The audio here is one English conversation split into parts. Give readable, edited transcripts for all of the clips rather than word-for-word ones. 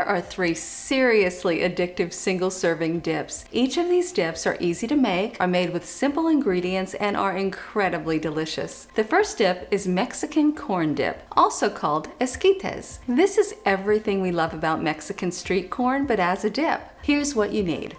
Here are 3 seriously addictive single-serving dips. Each of these dips are easy to make, are made with simple ingredients, and are incredibly delicious. The first dip is Mexican corn dip, also called Exquites. This is everything we love about Mexican street corn, but as a dip. Here's what you need.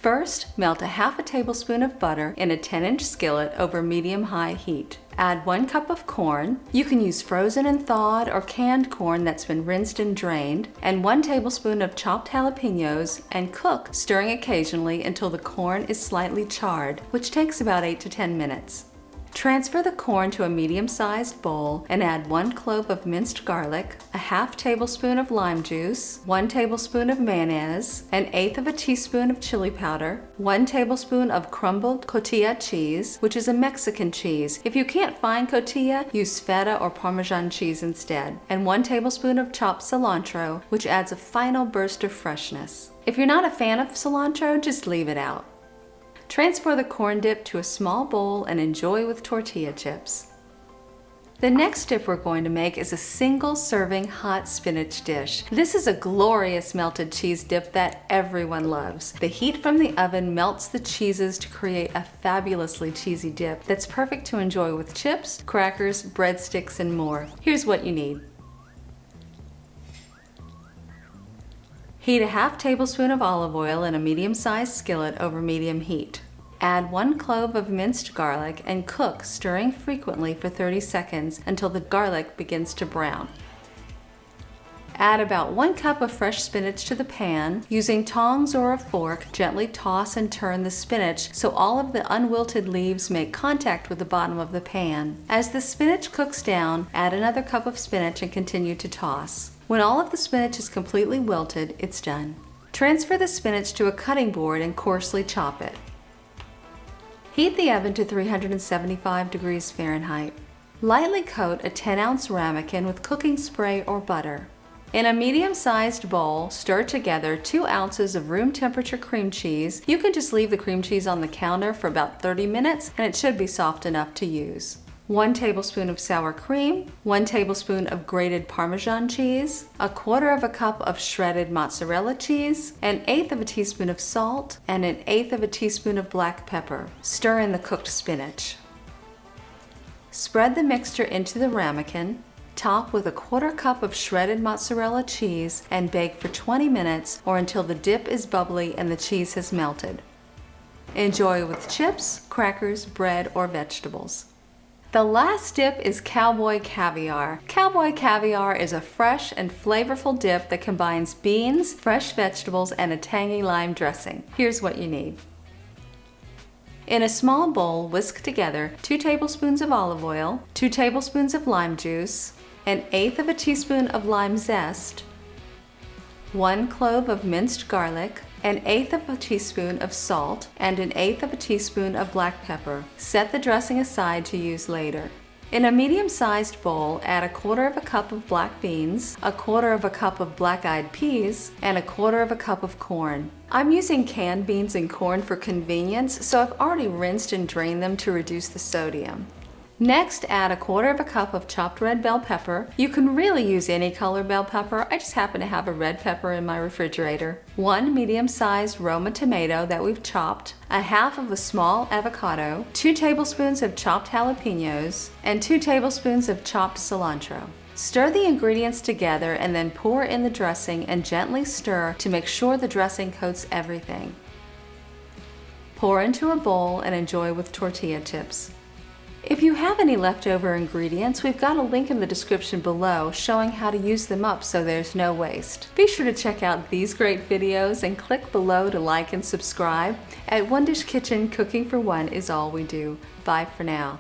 First, melt a half a tablespoon of butter in a 10-inch skillet over medium-high heat. Add 1 cup of corn. You can use frozen and thawed or canned corn that's been rinsed and drained, and 1 tablespoon of chopped jalapenos, and cook, stirring occasionally until the corn is slightly charred, which takes about 8 to 10 minutes. Transfer the corn to a medium-sized bowl and add 1 clove of minced garlic, a half tablespoon of lime juice, 1 tablespoon of mayonnaise, 1/8 teaspoon of chili powder, 1 tablespoon of crumbled cotija cheese, which is a Mexican cheese. If you can't find cotija, use feta or Parmesan cheese instead, and 1 tablespoon of chopped cilantro, which adds a final burst of freshness. If you're not a fan of cilantro, just leave it out. Transfer the corn dip to a small bowl and enjoy with tortilla chips. The next dip we're going to make is a single-serving hot spinach dish. This is a glorious melted cheese dip that everyone loves. The heat from the oven melts the cheeses to create a fabulously cheesy dip that's perfect to enjoy with chips, crackers, breadsticks, and more. Here's what you need. Heat a half tablespoon of olive oil in a medium-sized skillet over medium heat. Add 1 clove of minced garlic and cook, stirring frequently for 30 seconds until the garlic begins to brown. Add about 1 cup of fresh spinach to the pan. Using tongs or a fork, gently toss and turn the spinach so all of the unwilted leaves make contact with the bottom of the pan. As the spinach cooks down, add another cup of spinach and continue to toss. When all of the spinach is completely wilted, it's done. Transfer the spinach to a cutting board and coarsely chop it. Heat the oven to 375 degrees Fahrenheit. Lightly coat a 10-ounce ramekin with cooking spray or butter. In a medium-sized bowl, stir together 2 ounces of room temperature cream cheese. You can just leave the cream cheese on the counter for about 30 minutes and it should be soft enough to use. 1 tablespoon of sour cream, 1 tablespoon of grated Parmesan cheese, 1/4 cup of shredded mozzarella cheese, 1/8 teaspoon of salt, and 1/8 teaspoon of black pepper. Stir in the cooked spinach. Spread the mixture into the ramekin, top with 1/4 cup of shredded mozzarella cheese, and bake for 20 minutes or until the dip is bubbly and the cheese has melted. Enjoy with chips, crackers, bread, or vegetables. The last dip is Cowboy Caviar. Cowboy Caviar is a fresh and flavorful dip that combines beans, fresh vegetables, and a tangy lime dressing. Here's what you need. In a small bowl, whisk together 2 tablespoons of olive oil, 2 tablespoons of lime juice, 1/8 teaspoon of lime zest, 1 clove of minced garlic, 1/8 teaspoon of salt, and 1/8 teaspoon of black pepper. Set the dressing aside to use later. In a medium-sized bowl, add 1/4 cup of black beans, 1/4 cup of black-eyed peas, and 1/4 cup of corn. I'm using canned beans and corn for convenience, so I've already rinsed and drained them to reduce the sodium. Next, add 1/4 cup of chopped red bell pepper. You can really use any color bell pepper. I just happen to have a red pepper in my refrigerator. 1 medium-sized Roma tomato that we've chopped, 1/2 of a small avocado, 2 tablespoons of chopped jalapenos, and 2 tablespoons of chopped cilantro. Stir the ingredients together and then pour in the dressing and gently stir to make sure the dressing coats everything. Pour into a bowl and enjoy with tortilla chips. If you have any leftover ingredients, we've got a link in the description below showing how to use them up so there's no waste. Be sure to check out these great videos and click below to like and subscribe. At One Dish Kitchen, cooking for one is all we do. Bye for now.